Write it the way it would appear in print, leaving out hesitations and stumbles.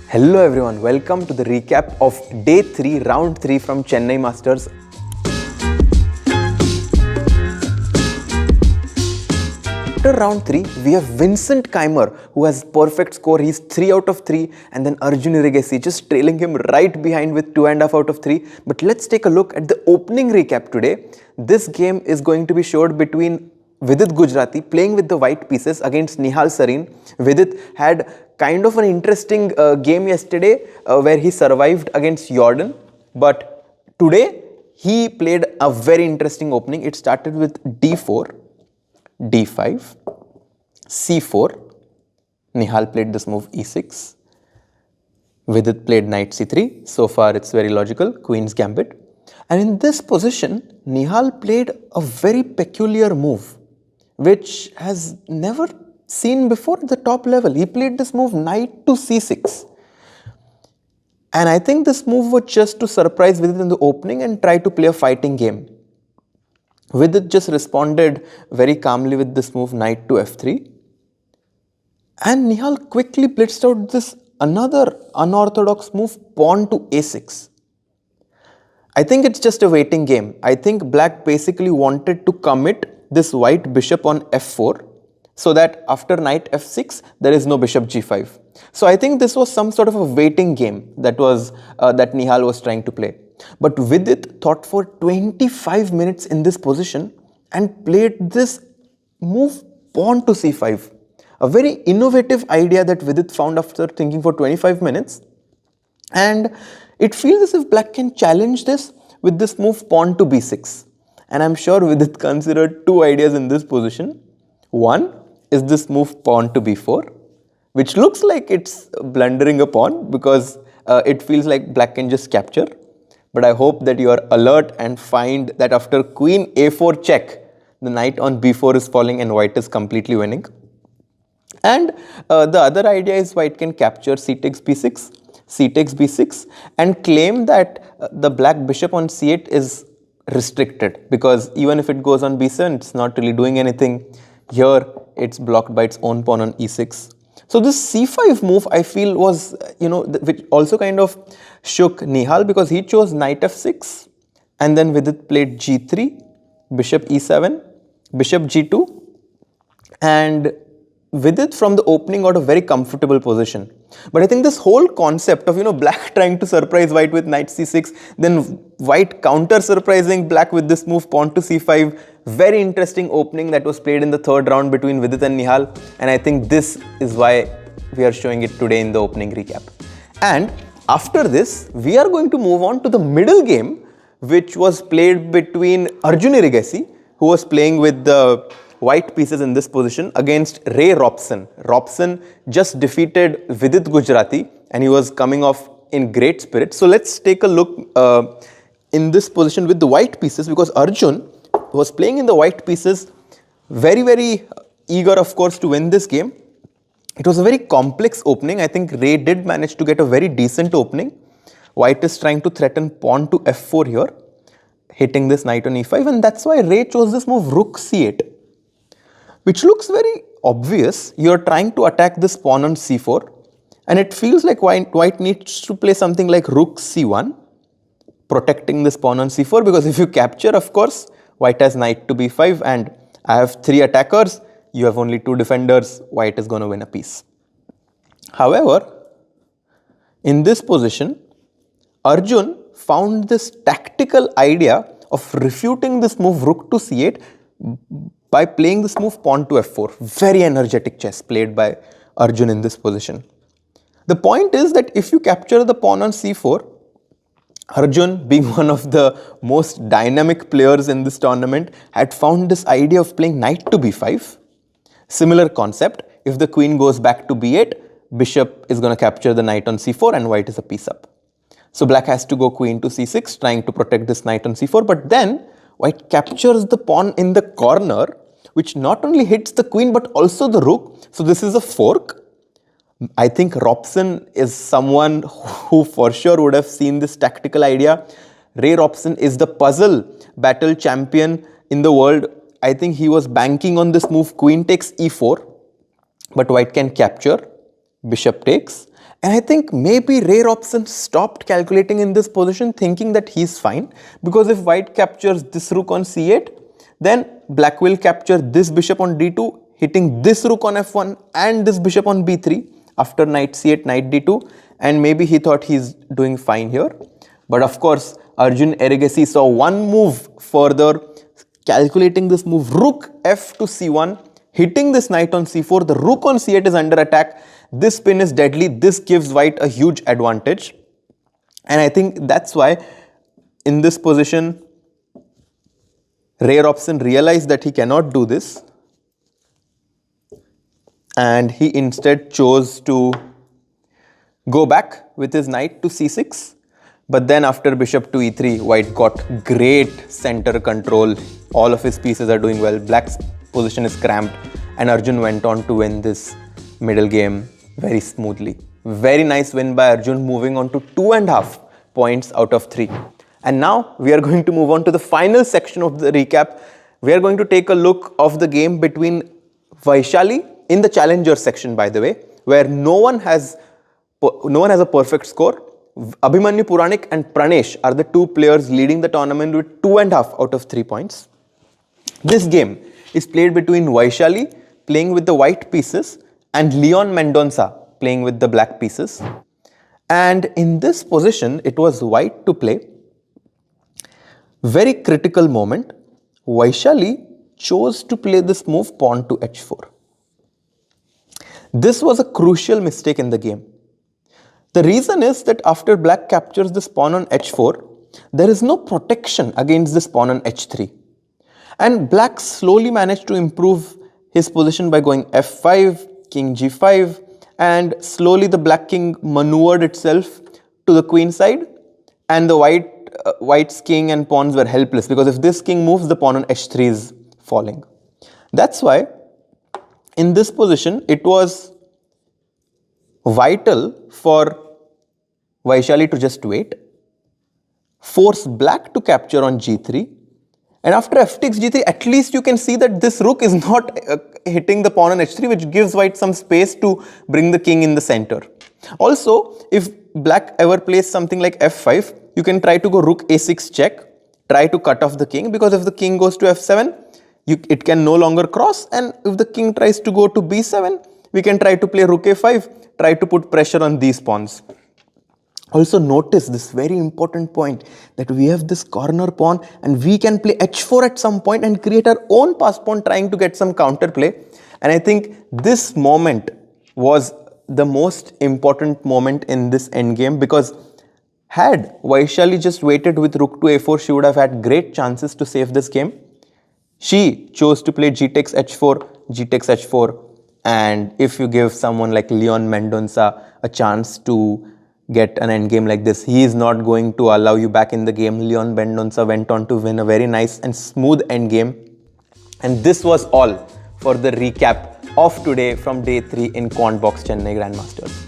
Hello everyone, welcome to the recap of day 3, round 3 from Chennai Masters. After round 3, we have Vincent Keimer who has perfect score. He's 3 out of 3, and then Arjun Regency just trailing him right behind with 2.5 out of 3. But let's take a look at the opening recap today. This game is going to be showed between Vidit Gujarati playing with the white pieces against Nihal Sareen. Vidit had kind of an interesting game yesterday where he survived against Jordan, but today he played a very interesting opening. It started with d4, d5, c4. Nihal played this move e6. Vidit played knight c3. So far it's very logical, queen's gambit. And in this position, Nihal played a very peculiar move which has never seen before at the top level. He played this move knight to c6. And I think this move was just to surprise Vidit in the opening and try to play a fighting game. Vidit just responded very calmly with this move knight to f3. And Nihal quickly blitzed out this another unorthodox move pawn to a6. I think it's just a waiting game. I think black basically wanted to commit this white bishop on f4 so that after knight f6 there is no bishop g5. So I think this was some sort of a waiting game that Nihal was trying to play. But Vidit thought for 25 minutes in this position and played this move pawn to c5. A very innovative idea that Vidit found after thinking for 25 minutes. And it feels as if black can challenge this with this move pawn to b6. And I'm sure Vidit considered two ideas in this position. One is this move pawn to b4, which looks like it's blundering a pawn because it feels like black can just capture. But I hope that you are alert and find that after queen a4 check, the knight on b4 is falling and white is completely winning. And the other idea is white can capture c takes b6, and claim that the black bishop on c8 is restricted, because even if it goes on b7, it's not really doing anything. Here, it's blocked by its own pawn on e6. So this c5 move, I feel, was, which also kind of shook Nihal, because he chose knight f6, and then Vidit played g3, bishop e7, bishop g2, and Vidit from the opening got a very comfortable position. But I think this whole concept of black trying to surprise white with knight c6, then white counter surprising black with this move pawn to c5, very interesting opening that was played in the third round between Vidit and Nihal, and I think this is why we are showing it today in the opening recap. And after this, we are going to move on to the middle game, which was played between Arjun Regency, who was playing with the white pieces in this position, against Robson. Robson just defeated Vidit Gujarati and he was coming off in great spirit. So let's take a look in this position with the white pieces, because Arjun was playing in the white pieces, very eager of course to win this game. It was a very complex opening. I think Ray did manage to get a very decent opening. White is trying to threaten pawn to f4 here, hitting this knight on e5, and that's why Ray chose this move rook c8. Which looks very obvious. You're trying to attack this pawn on c4, and it feels like white needs to play something like rook c1, protecting this pawn on c4, because if you capture, of course, white has knight to b5, and I have 3 attackers, you have only 2 defenders, white is going to win a piece. However, in this position, Arjun found this tactical idea of refuting this move rook to c8 by playing this move pawn to f4. Very energetic chess played by Arjun in this position. The point is that if you capture the pawn on c4, Arjun, being one of the most dynamic players in this tournament, had found this idea of playing knight to b5. Similar concept, if the queen goes back to b8, bishop is going to capture the knight on c4 and white is a piece up. So black has to go queen to c6, trying to protect this knight on c4, but then white captures the pawn in the corner, which not only hits the queen but also the rook. So this is a fork. I think Robson is someone who for sure would have seen this tactical idea. Ray Robson is the puzzle battle champion in the world. I think he was banking on this move queen takes e4, but white can capture, bishop takes, And I think maybe Robson stopped calculating in this position, thinking that he's fine, because if white captures this rook on c8, then black will capture this bishop on d2, hitting this rook on f1 and this bishop on b3 after knight c8, knight d2, and maybe he thought he's doing fine here. But of course, Arjun Erigesi saw one move further, calculating this move, rook f to c1, hitting this knight on c4, the rook on c8 is under attack, this pin is deadly, this gives white a huge advantage. And I think that's why in this position, Robson realized that he cannot do this, and he instead chose to go back with his knight to c6. But then after bishop to e3, white got great center control. All of his pieces are doing well. Black's position is cramped, and Arjun went on to win this middle game very smoothly. Very nice win by Arjun, moving on to 2.5 points out of 3. And now we are going to move on to the final section of the recap. We are going to take a look of the game between Vaishali in the challenger section, by the way, where no one has a perfect score. Abhimanyu Puranik and Pranesh are the two players leading the tournament with 2.5 out of 3 points. This game is played between Vaishali playing with the white pieces and Leon Mendonça playing with the black pieces. And in this position, it was white to play. Very critical moment. Vaishali chose to play this move pawn to h4. This was a crucial mistake in the game. The reason is that after black captures this pawn on h4, there is no protection against this pawn on h3. And black slowly managed to improve his position by going f5, king g5, and slowly the black king maneuvered itself to the queen side, and the white's king and pawns were helpless, because if this king moves, the pawn on h3 is falling. That's why in this position it was vital for Vaishali to just wait, force black to capture on g3, and after f takes g3, at least you can see that this rook is not hitting the pawn on h3, which gives white some space to bring the king in the center. Also, if black ever plays something like f5, you can try to go rook a6 check, try to cut off the king, because if the king goes to f7, it can no longer cross, and if the king tries to go to b7, we can try to play rook a5, try to put pressure on these pawns. Also notice this very important point, that we have this corner pawn and we can play h4 at some point and create our own pass pawn, trying to get some counter play. And I think this moment was the most important moment in this endgame, because had Vaishali just waited with rook to a4, she would have had great chances to save this game. She chose to play g takes h4, g takes h4, and if you give someone like Leon Mendonça a chance to get an endgame like this, he is not going to allow you back in the game. Leon Mendonça went on to win a very nice and smooth endgame. And this was all for the recap of today from day 3 in Quantbox Chennai Grand Masters.